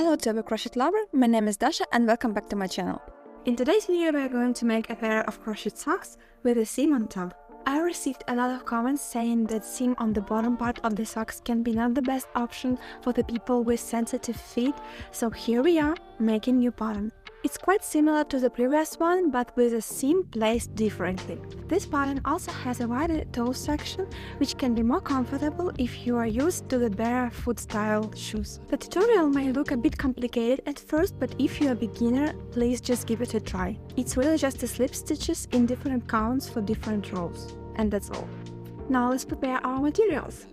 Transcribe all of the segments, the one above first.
Hello to every crochet lover, my name is Dasha and welcome back to my channel. In today's video we are going to make a pair of crochet socks with a seam on top. I received a lot of comments saying that seam on the bottom part of the socks can be not the best option for the people with sensitive feet, so here we are making new pattern. It's quite similar to the previous one, but with a seam placed differently. This pattern also has a wider toe section, which can be more comfortable if you are used to the barefoot-style shoes. The tutorial may look a bit complicated at first, but if you're a beginner, please just give it a try. It's really just the slip stitches in different counts for different rows. And that's all. Now let's prepare our materials.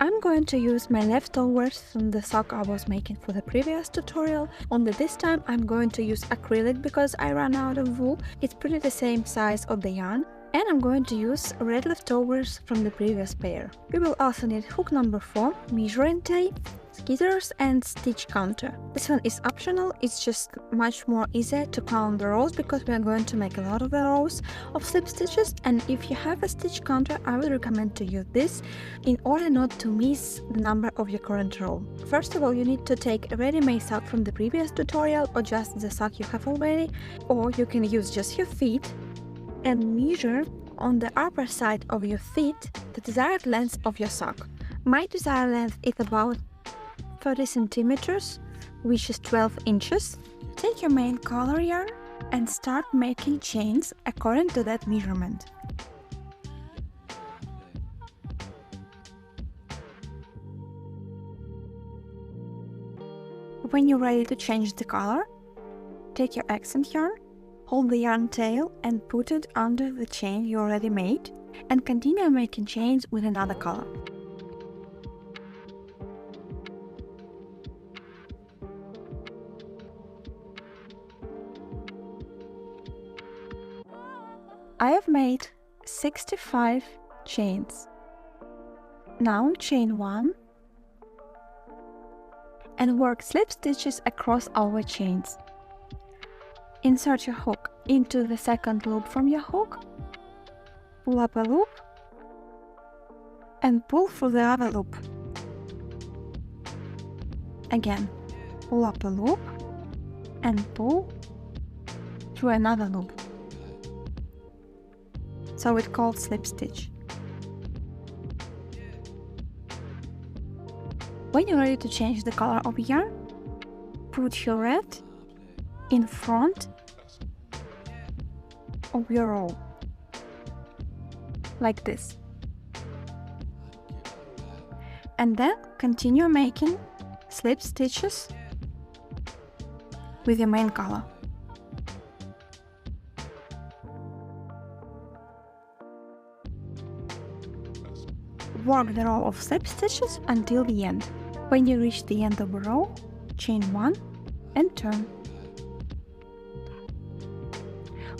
I'm going to use my leftovers from the sock I was making for the previous tutorial, only this time I'm going to use acrylic because I ran out of wool. It's pretty the same size of the yarn. And I'm going to use red leftovers from the previous pair. We will also need hook number 4, measuring tape, scissors and stitch counter. This one is optional, it's just much more easier to count the rows because we are going to make a lot of rows of slip stitches, and if you have a stitch counter I would recommend to use this in order not to miss the number of your current row. First of all, you need to take a ready-made sock from the previous tutorial or just the sock you have already, or you can use just your feet and measure on the upper side of your feet the desired length of your sock. My desired length is about 30 centimeters, which is 12 inches. Take your main color yarn and start making chains according to that measurement. When you're ready to change the color, take your accent yarn, hold the yarn tail and put it under the chain you already made, and continue making chains with another color. I have made 65 chains. Now chain 1 and work slip stitches across our chains. Insert your hook into the second loop from your hook, pull up a loop and pull through the other loop. Again, pull up a loop and pull through another loop. So it's called slip stitch. When you're ready to change the color of yarn, put your red in front of your row, like this. And then continue making slip stitches with your main color. Work the row of slip stitches until the end. When you reach the end of a row, chain 1 and turn.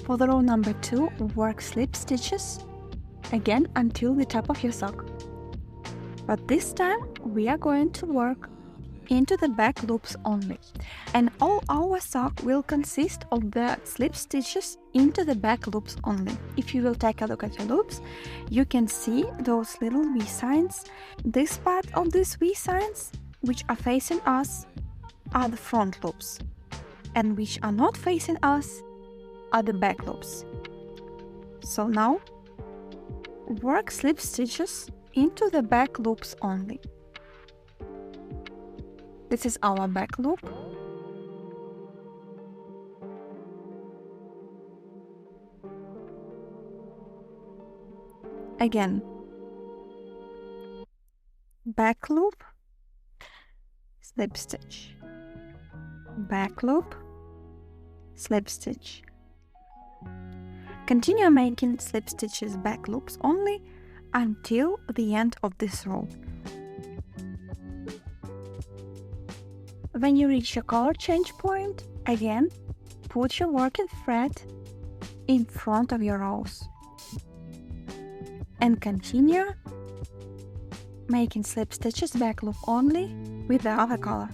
For the row number 2, work slip stitches again until the top of your sock. But this time we are going to work into the back loops only, and all our sock will consist of the slip stitches into the back loops only. If you will take a look at your loops, you can see those little V signs. This part of these V signs, which are facing us, are the front loops, and which are not facing us are the back loops. So now work slip stitches into the back loops only. This is our back loop. Again, back loop, slip stitch, back loop, slip stitch. Continue making slip stitches back loops only until the end of this row. When you reach your color change point, again, put your working thread in front of your rows and continue making slip stitches back loop only with the other color.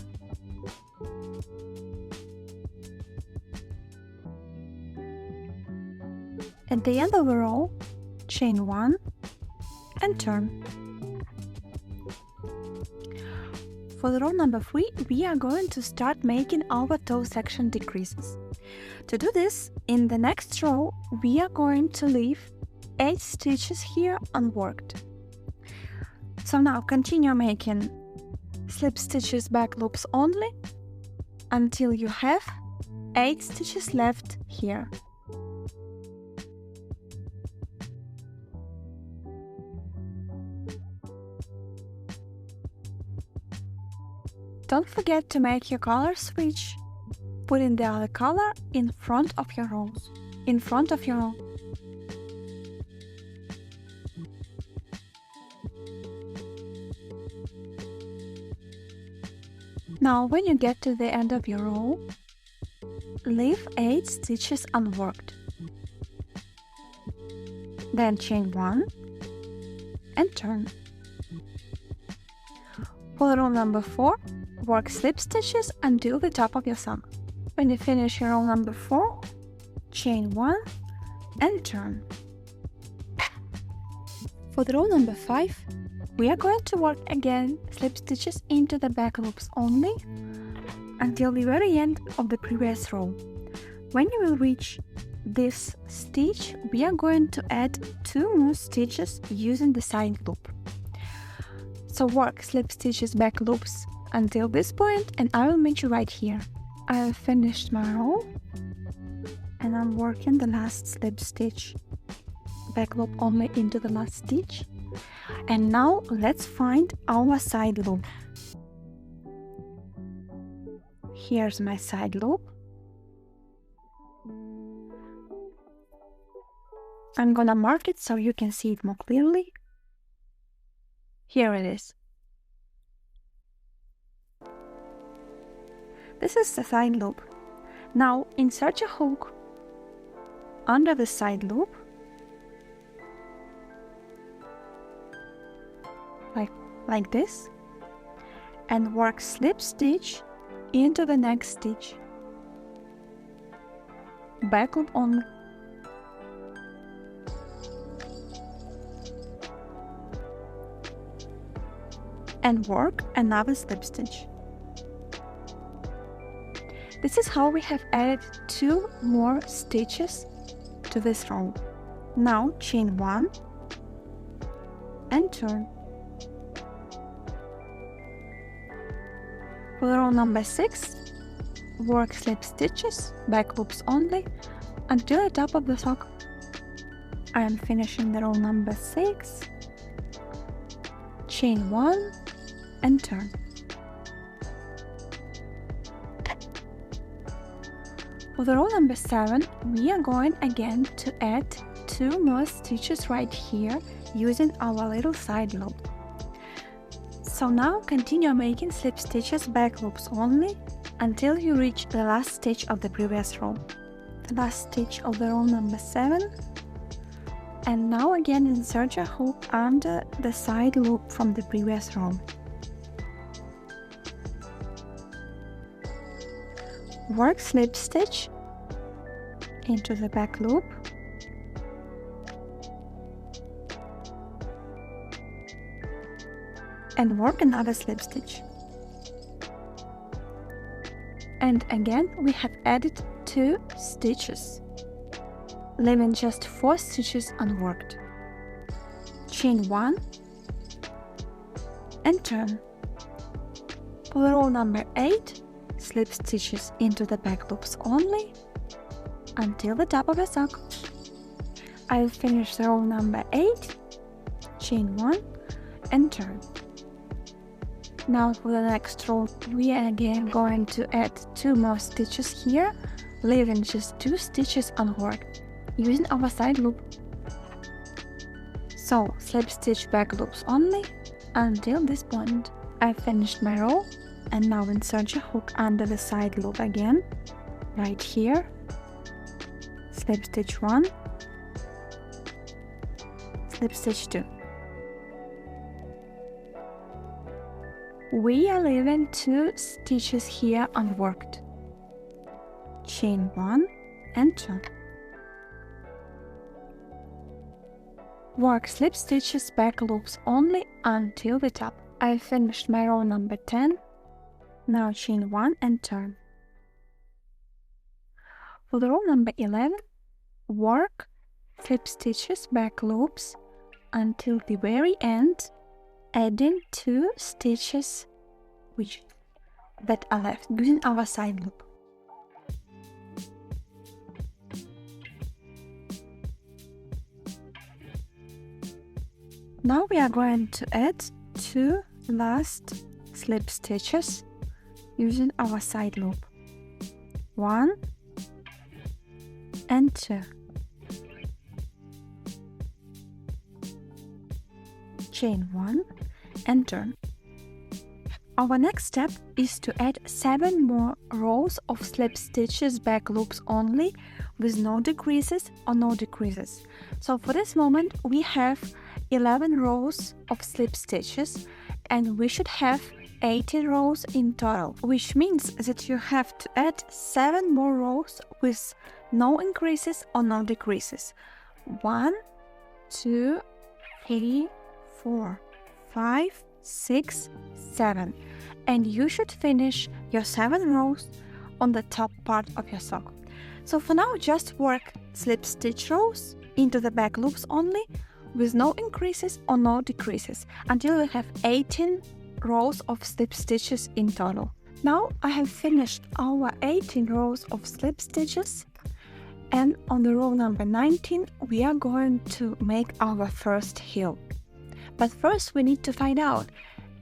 At the end of the row, chain 1 and turn. For the row number 3, we are going to start making our toe section decreases. To do this, in the next row, we are going to leave 8 stitches here unworked. So now continue making slip stitches back loops only until you have 8 stitches left here. Don't forget to make your color switch, putting the other color in front of your rows, in front of your row. Now, when you get to the end of your row, leave 8 stitches unworked. Then chain 1 and turn. For row number 4, work slip stitches until the top of your sock. When you finish your row number 4, chain 1 and turn. For the row number 5, we are going to work again slip stitches into the back loops only until the very end of the previous row. When you will reach this stitch, we are going to add 2 more stitches using the side loop. So work slip stitches back loops until this point, and I will meet you right here. I have finished my row and I'm working the last slip stitch back loop only into the last stitch. And now let's find our side loop. Here's my side loop. I'm gonna mark it so you can see it more clearly. Here it is. This is the side loop. Now insert a hook under the side loop, like this, and work slip stitch into the next stitch. Back loop only. And work another slip stitch. This is how we have added 2 more stitches to this row. Now chain 1 and turn. For row number 6, work slip stitches, back loops only, until the top of the sock. I am finishing the row number 6, chain 1 and turn. For the row number 7, we are going again to add 2 more stitches right here using our little side loop. So now continue making slip stitches back loops only until you reach the last stitch of the previous row. The last stitch of the row number 7. And now again insert your hook under the side loop from the previous row. Work slip stitch into the back loop and work another slip stitch. And again we have added 2 stitches, leaving just 4 stitches unworked. Chain 1 and turn. For row number 8, slip stitches into the back loops only until the top of the sock. I'll finish the row number 8, chain 1 and turn. Now for the next row, we are again going to add 2 more stitches here, leaving just 2 stitches unworked using our side loop. So slip stitch back loops only until this point. I finished my row and now insert your hook under the side loop again, right here, slip stitch 1, slip stitch 2. We are leaving 2 stitches here unworked. Chain 1 and turn. Work slip stitches back loops only until the top. I finished my row number 10 Now chain 1 and turn. For the row number 11, work slip stitches back loops until the very end, adding 2 stitches that are left using our side loop. Now we are going to add 2 last slip stitches using our side loop. 1 and 2. Chain 1 and turn. Our next step is to add 7 more rows of slip stitches back loops only, with no decreases or no decreases. So for this moment we have 11 rows of slip stitches and we should have 18 rows in total, which means that you have to add 7 more rows with no increases or no decreases. 1, 2, 3, 4, 5, 6, 7, and you should finish your 7 rows on the top part of your sock. So for now, just work slip stitch rows into the back loops only, with no increases or no decreases, until we have 18 rows of slip stitches in total. Now I have finished our 18 rows of slip stitches, and on the row number 19 we are going to make our first heel. But first we need to find out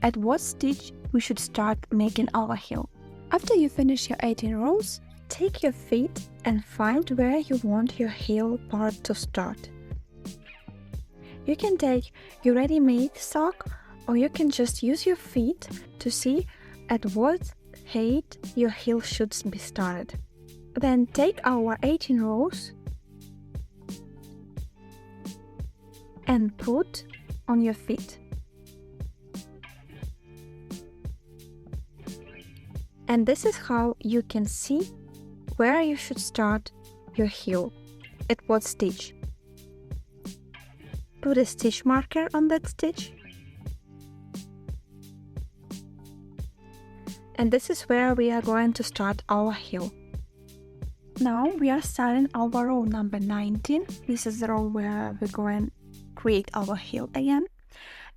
at what stitch we should start making our heel. After you finish your 18 rows, take your feet and find where you want your heel part to start. You can take your ready-made sock, or you can just use your feet to see at what height your heel should be started. Then take our 18 rows and put on your feet. And this is how you can see where you should start your heel, at what stitch. Put a stitch marker on that stitch. And this is where we are going to start our heel. Now we are starting our row number 19. This is the row where we're going to create our heel again.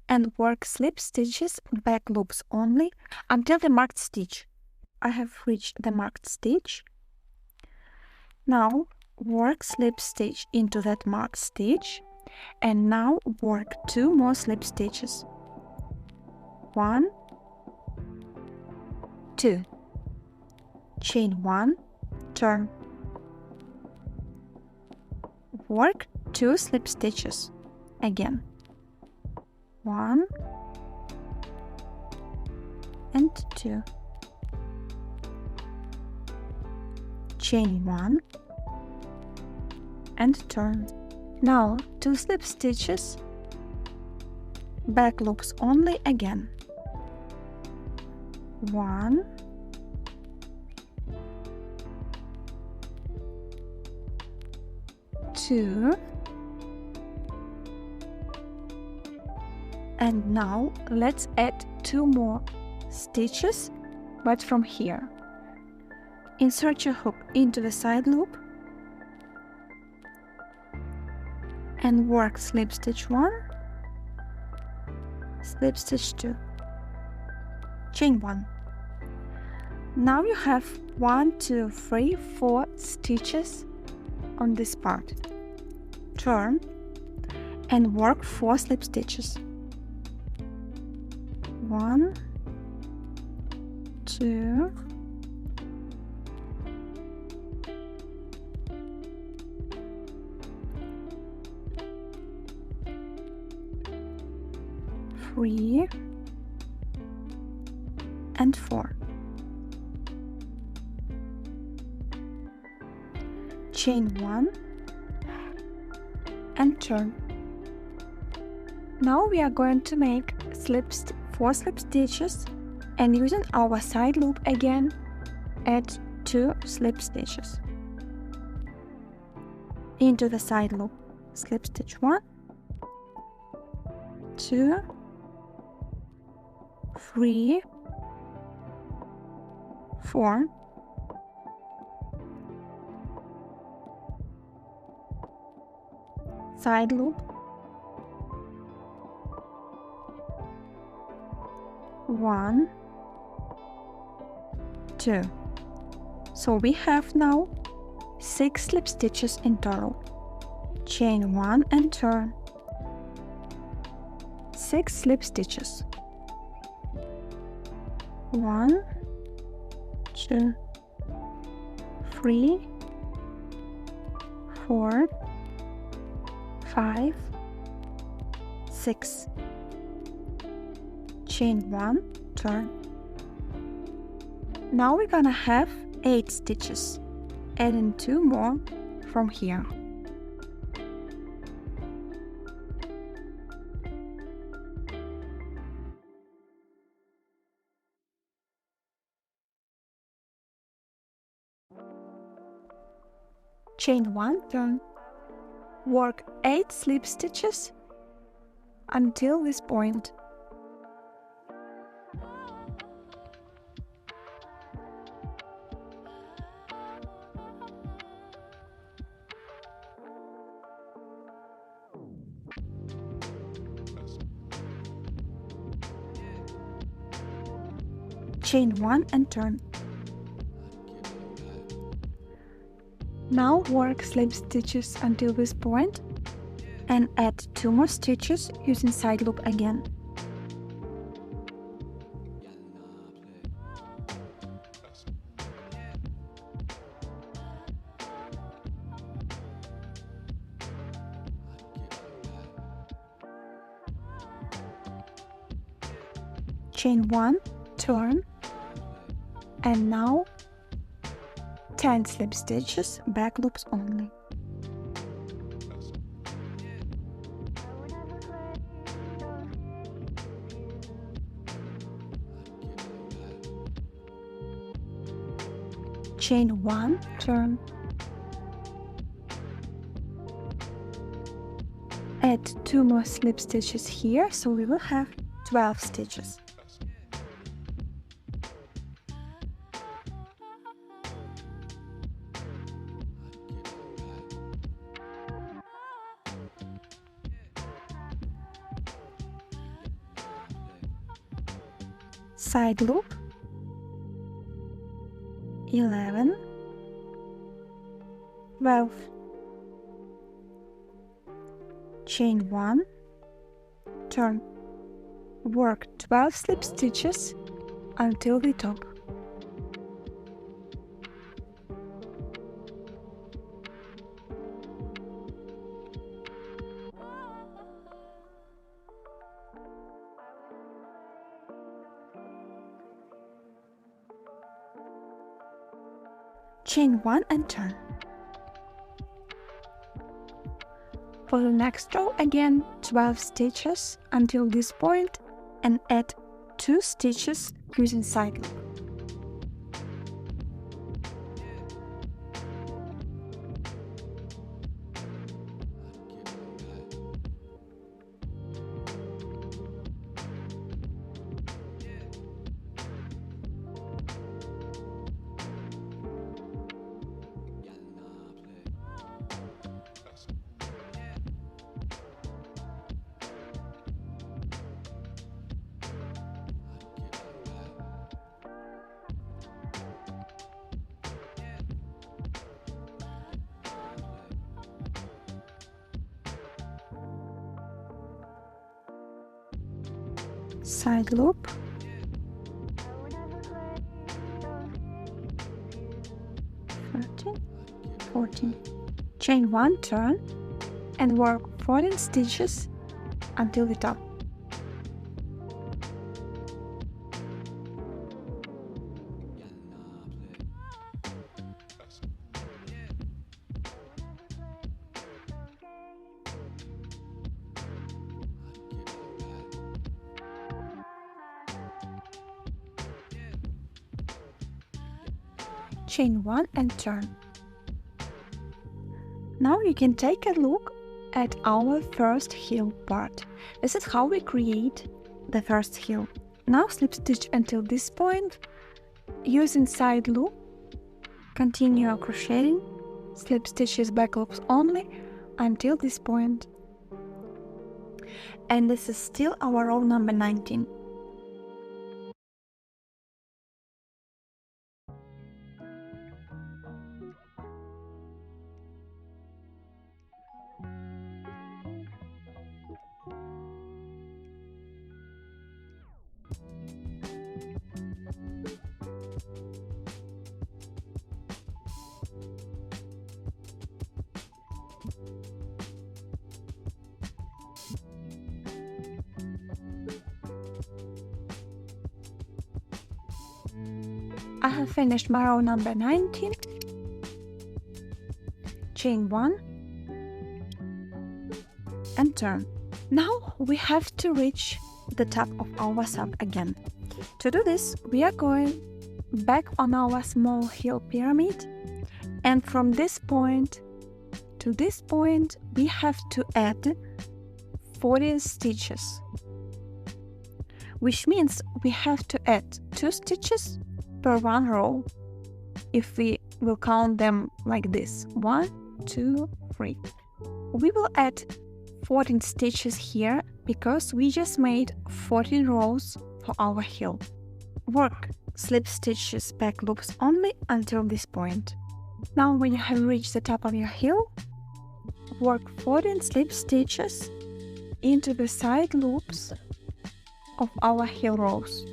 And work slip stitches back loops only until the marked stitch. I have reached the marked stitch. Now work slip stitch into that marked stitch. And now work 2 more slip stitches. 1, 2. Chain 1, turn. Work 2 slip stitches again. 1 and 2. Chain 1 and turn. Now 2 slip stitches, back loops only again. 1 2, and now let's add 2 more stitches, but from here. Insert your hook into the side loop and work slip stitch 1, slip stitch 2, chain 1. Now you have 1, 2, 3, 4 stitches on this part. Turn and work 4 slip stitches. 1, 2, 3 and 4. Chain 1 and turn. Now we are going to make 4 slip stitches, and using our side loop again, add 2 slip stitches. Into the side loop, slip stitch 1, 2, 3, 4, side loop, 1, 2. So we have now 6 slip stitches in total. Chain 1 and turn. 6 slip stitches. 1, 2, 3, 4, 5, 6. Chain 1, turn. Now we're gonna have 8 stitches, adding 2 more from here. Chain 1, turn. Work 8 slip stitches until this point. Chain 1 and turn. Now work slip stitches until this point and add 2 more stitches using side loop again. Chain 1, turn, and now 10 slip stitches, back loops only. Chain 1, turn, add 2 more slip stitches here, so we will have 12 stitches. Side loop, 11, 12, chain 1, turn, work 12 slip stitches until the top. Chain 1 and turn. For the next row, again 12 stitches until this point and add 2 stitches using side loop. Side loop, 13, 14, chain 1, turn, and work 14 stitches until the top. Chain 1 and turn. Now you can take a look at our first heel part. This is how we create the first heel. Now slip stitch until this point using side loop, continue crocheting, slip stitches back loops only until this point. And this is still our row number 19. I have finished my row number 19, chain 1 and turn. Now we have to reach the top of our sock again. To do this, we are going back on our small heel pyramid, and from this point to this point we have to add 14 stitches, which means we have to add 2 stitches per one row, if we will count them like this: 1, 2, 3. We will add 14 stitches here because we just made 14 rows for our heel. Work slip stitches back loops only until this point. Now when you have reached the top of your heel, work 14 slip stitches into the side loops of our heel rows.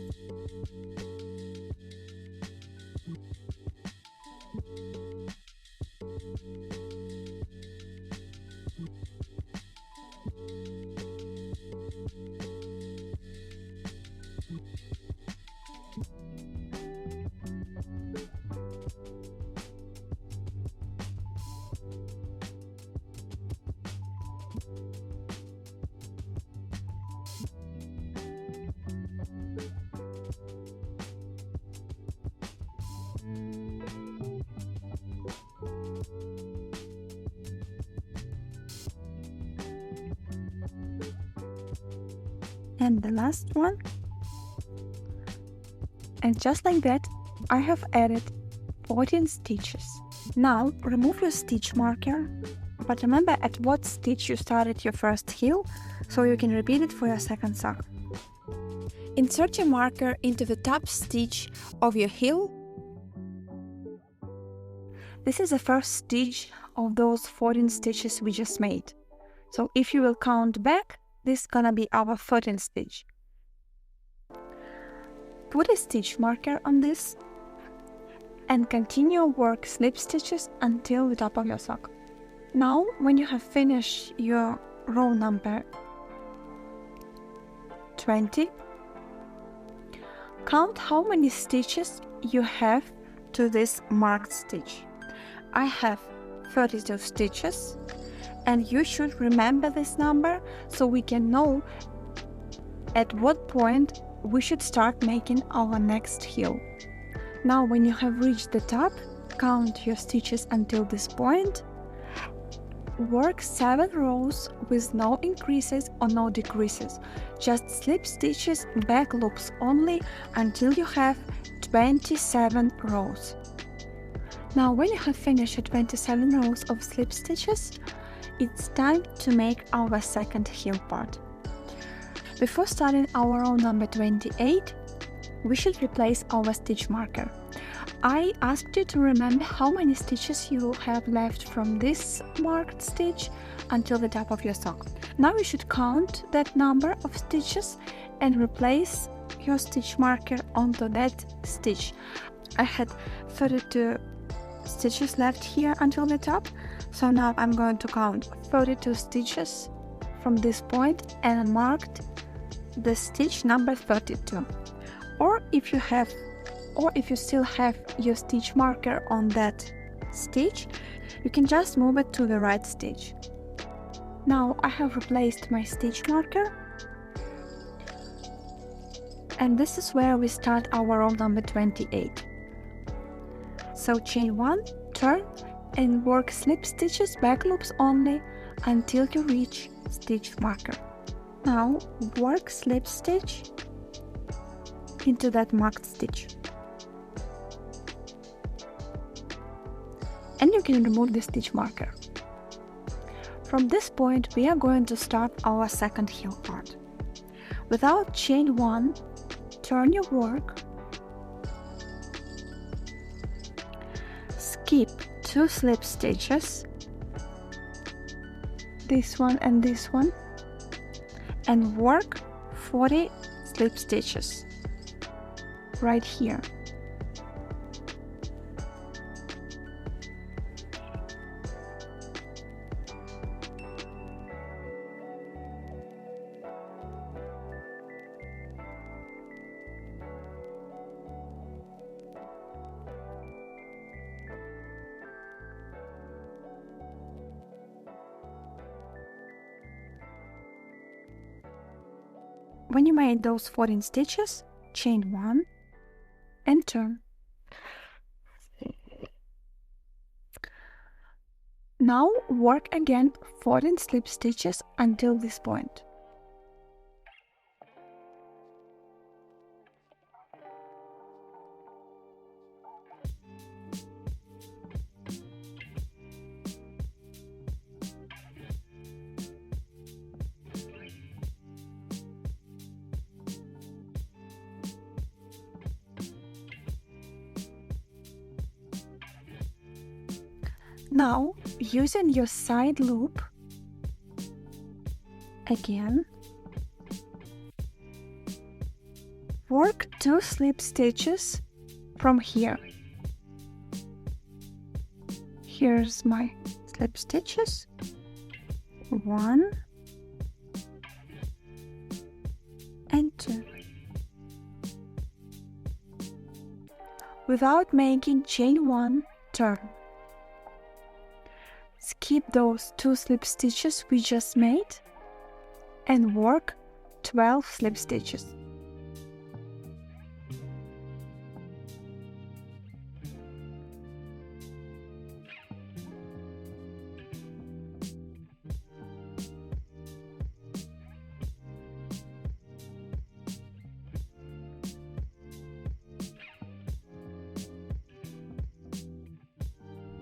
And the last one. And just like that, I have added 14 stitches. Now remove your stitch marker, but remember at what stitch you started your first heel, so you can repeat it for your second sock. Insert your marker into the top stitch of your heel. This is the first stitch of those 14 stitches we just made. So if you will count back, this is gonna be our 13th stitch. Put a stitch marker on this and continue work slip stitches until the top of your sock. Now, when you have finished your row number 20, count how many stitches you have to this marked stitch. I have 32 stitches, and you should remember this number so we can know at what point we should start making our next heel. Now when you have reached the top, count your stitches until this point. Work 7 rows with no increases or no decreases, just slip stitches back loops only until you have 27 rows. Now when you have finished 27 rows of slip stitches, it's time to make our second heel part. Before starting our row number 28, we should replace our stitch marker. I asked you to remember how many stitches you have left from this marked stitch until the top of your sock. Now you should count that number of stitches and replace your stitch marker onto that stitch. I had 32 stitches left here until the top, so now I'm going to count 32 stitches from this point and marked the stitch number 32. Or if you still have your stitch marker on that stitch, you can just move it to the right stitch. Now I have replaced my stitch marker, and this is where we start our row number 28. So chain 1, turn, and work slip stitches back loops only until you reach stitch marker. Now work slip stitch into that marked stitch. and you can remove the stitch marker. From this point, we are going to start our second heel part. Without chain 1, turn your work, skip 2 slip stitches, this one and this one, and work 40 slip stitches right here. When you made those 14 stitches, chain 1 and turn. Now work again 14 slip stitches until this point. Now, using your side loop, again, work 2 slip stitches from here. Here's my slip stitches, 1 and 2. Without making chain 1, turn. Skip those 2 slip stitches we just made and work 12 slip stitches.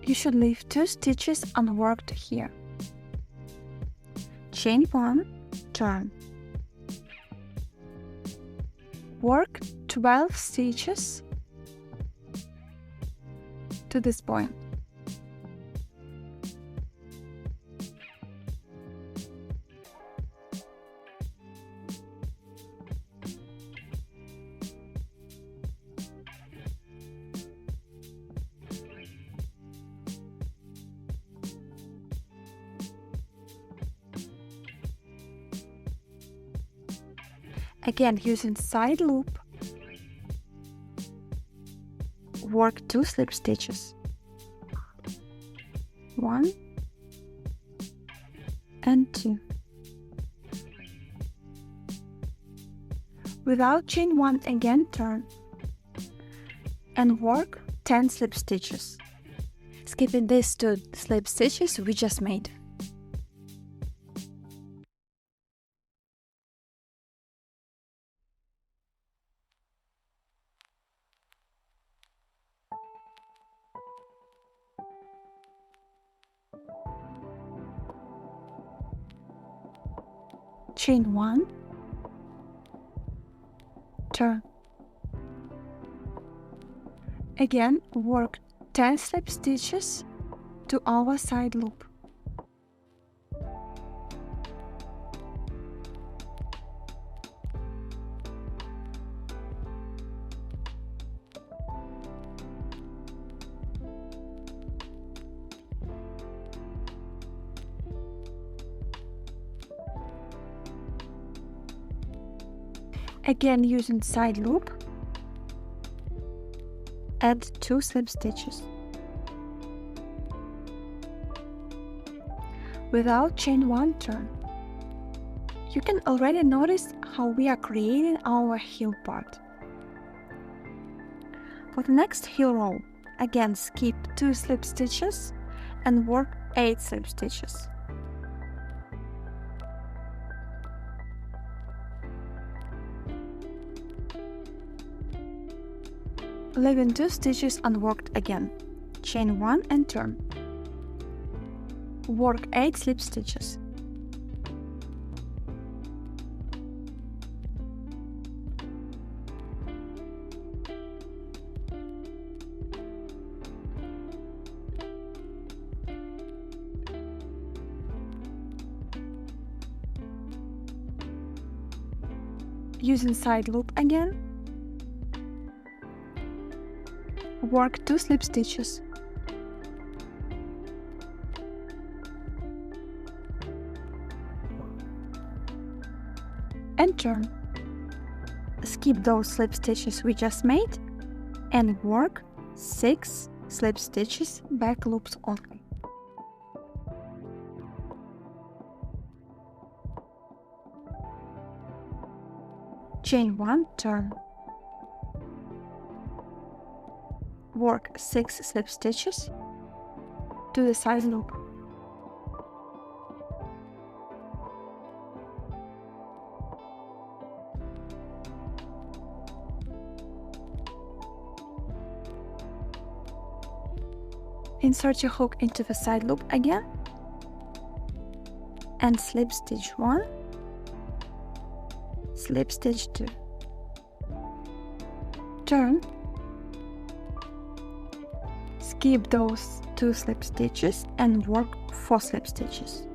You should leave 2 stitches unworked here. Chain 1, turn. Work 12 stitches to this point. Again, using side loop, work 2 slip stitches, 1 and 2. Without chain 1, again turn and work 10 slip stitches, skipping these 2 slip stitches we just made. Chain 1, turn. Again, work 10 slip stitches to our side loop. Again, using side loop, add 2 slip stitches. Without chain 1, turn. You can already notice how we are creating our heel part. For the next heel row, again skip 2 slip stitches and work 8 slip stitches. Leaving 2 stitches unworked again. chain 1 and turn. Work 8 slip stitches. Using side loop again, work 2 slip stitches. And turn. Skip those slip stitches we just made and work 6 slip stitches back loops only. Chain 1, turn. Work 6 slip stitches to the side loop. Insert your hook into the side loop again and slip stitch 1, slip stitch 2, turn, skip those 2 slip stitches and work 4 slip stitches.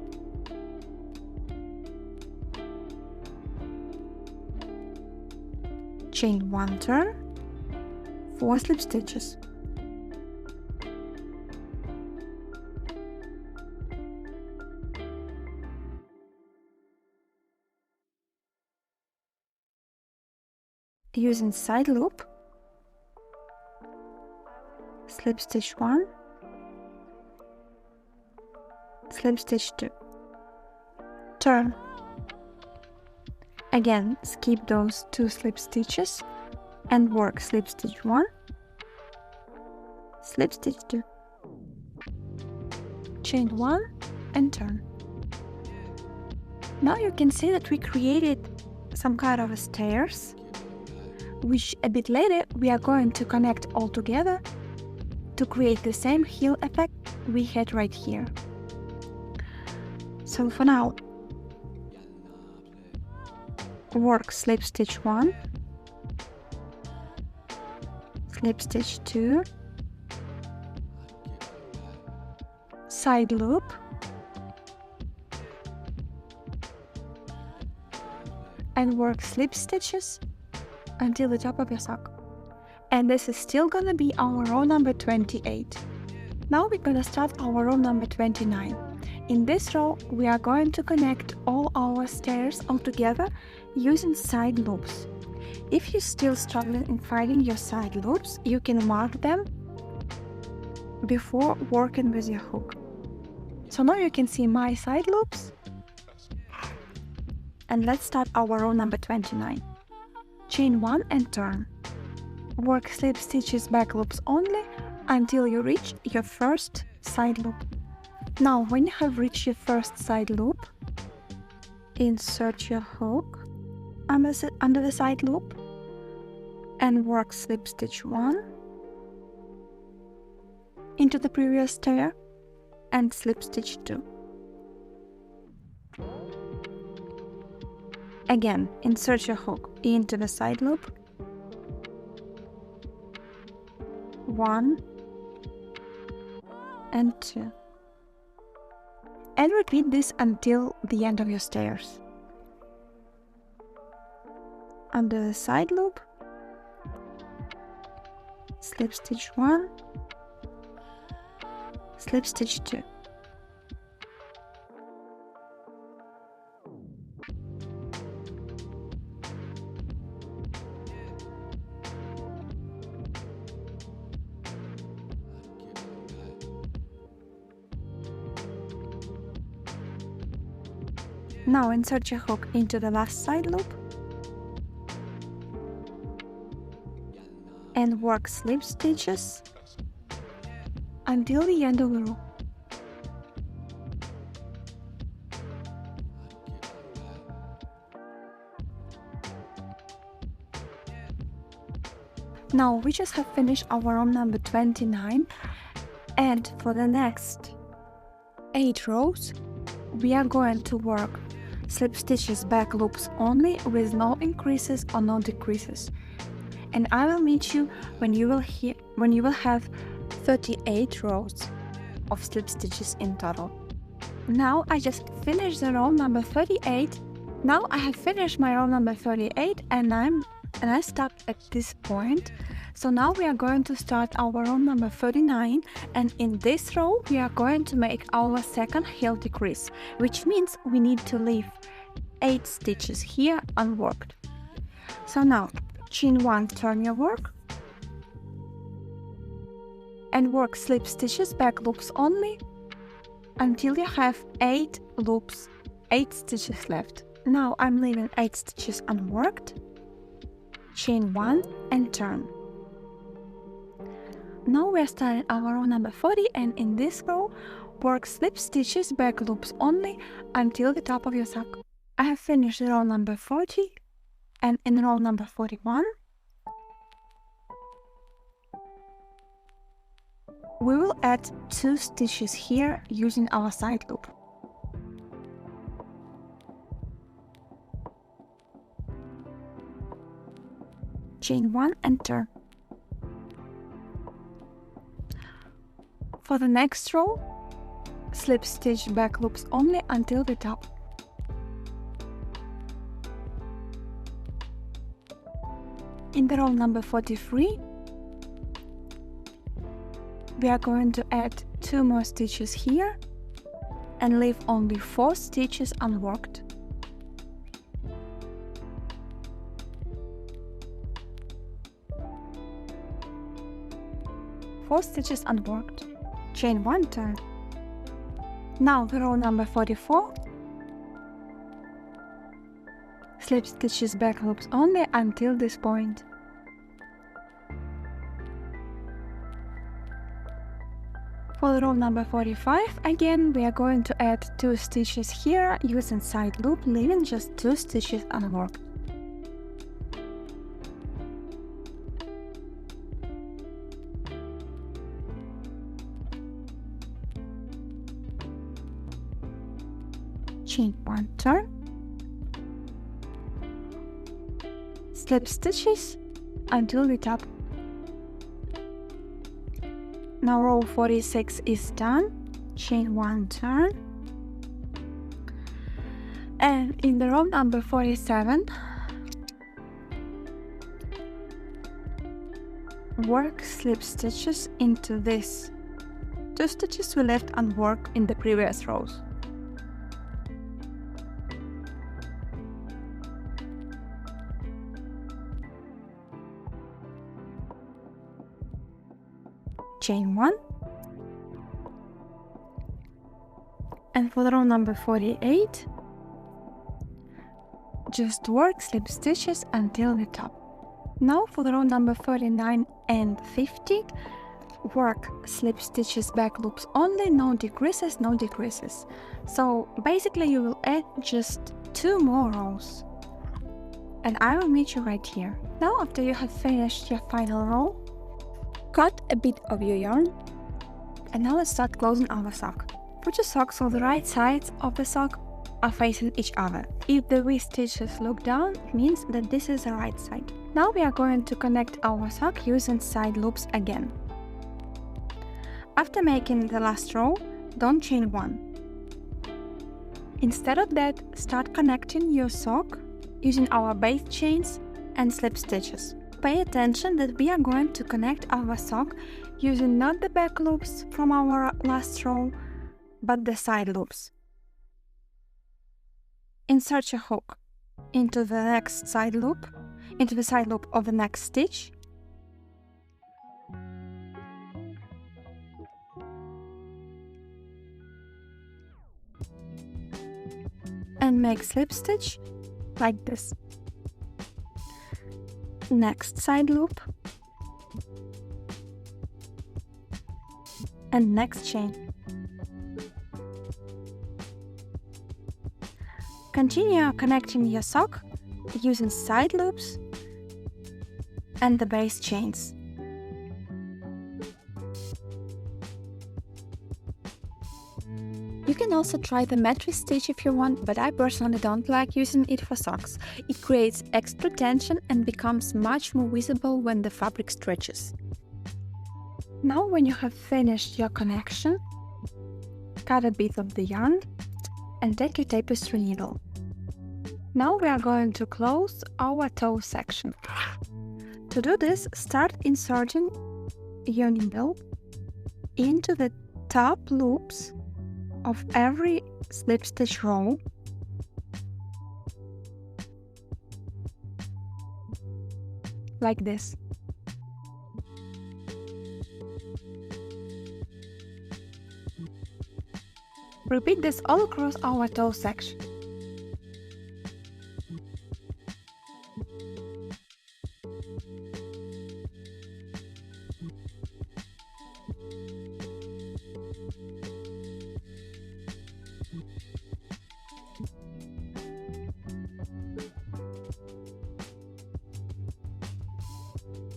Chain 1, turn, 4 slip stitches. Using side loop, slip stitch 1, slip stitch 2, turn. Again, skip those 2 slip stitches and work slip stitch 1, slip stitch 2, chain 1 and turn. Now you can see that we created some kind of stairs, which a bit later we are going to connect all together to create the same heel effect we had right here. So for now, work slip stitch 1, slip stitch 2, side loop, and work slip stitches until the top of your sock. And this is still gonna be our row number 28. Now we're gonna start our row number 29. In this row, we are going to connect all our stairs all together using side loops. If you're still struggling in finding your side loops, you can mark them before working with your hook. So now you can see my side loops. And let's start our row number 29. Chain 1 and turn. Work slip stitches back loops only until you reach your first side loop. Now when you have reached your first side loop, insert your hook under the side loop and work slip stitch 1 into the previous stair and slip stitch 2. Again, insert your hook into the side loop, 1 and 2, and repeat this until the end of your stairs. Under the side loop, slip stitch 1, slip stitch 2. Now insert your hook into the last side loop and work slip stitches until the end of the row. Now we just have finished our row number 29, And for the next 8 rows, we are going to work slip stitches back loops only with no increases or no decreases. And I will meet you when you will have 38 rows of slip stitches in total. Now I just finished the row number 38. Now I have finished my row number 38 and I stopped at this point. So now we are going to start our row number 39, and in this row we are going to make our second heel decrease, which means we need to leave 8 stitches here unworked. So now chain 1, turn your work and work slip stitches back loops only until you have 8 stitches left. Now I'm leaving 8 stitches unworked, chain 1 and turn. Now we're starting our row number 40, and in this row work slip stitches back loops only until the top of your sock. I have finished row number 40, and in row number 41 we will add 2 stitches here using our side loop. Chain 1 and turn. For the next row, slip stitch back loops only until the top. In the row number 43, we are going to add 2 more stitches here and leave only 4 stitches unworked. Four stitches unworked. Chain 1, turn. Now the row number 44. Slip stitches back loops only until this point. For the row number 45, again we are going to add 2 stitches here using side loop, leaving just 2 stitches unworked. Chain 1, turn. Slip stitches until the top. Now row 46 is done. Chain 1, turn. And in the row number 47, work slip stitches into this 2 stitches we left unworked in the previous rows. Chain 1, and for the row number 48, just work slip stitches until the top. Now for the row number 49 and 50, work slip stitches back loops only, no decreases, no decreases. So basically you will add just 2 more rows, and I will meet you right here. Now after you have finished your final row, cut a bit of your yarn, and now let's start closing our sock. Put your sock so the right sides of the sock are facing each other. If the V stitches look down, it means that this is the right side. Now we are going to connect our sock using side loops again. After making the last row, don't chain 1. Instead of that, start connecting your sock using our base chains and slip stitches. Pay attention that we are going to connect our sock using not the back loops from our last row, but the side loops. Insert your hook into the next side loop, into the side loop of the next stitch, and make slip stitch like this. Next side loop and next chain. Continue connecting your sock using side loops and the base chains. You can also try the mattress stitch if you want, but I personally don't like using it for socks. It creates extra tension and becomes much more visible when the fabric stretches. Now when you have finished your connection, cut a bit of the yarn and take your tapestry needle. Now we are going to close our toe section. To do this, start inserting your needle into the top loops of every slip stitch row, like this. Repeat this all across our toe section.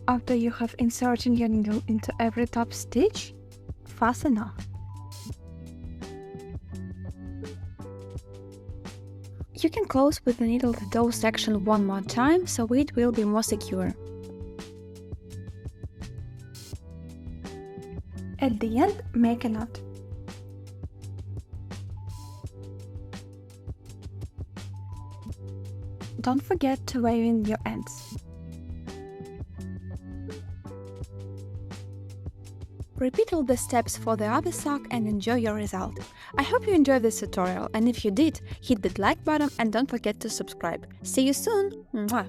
After you have inserted your needle into every top stitch, fasten off. You can close with the needle the toe section one more time, so it will be more secure. At the end, make a knot. Don't forget to weave in your ends. Repeat all the steps for the other sock and enjoy your result. I hope you enjoyed this tutorial, and if you did, hit that like button and don't forget to subscribe. See you soon! Mwah!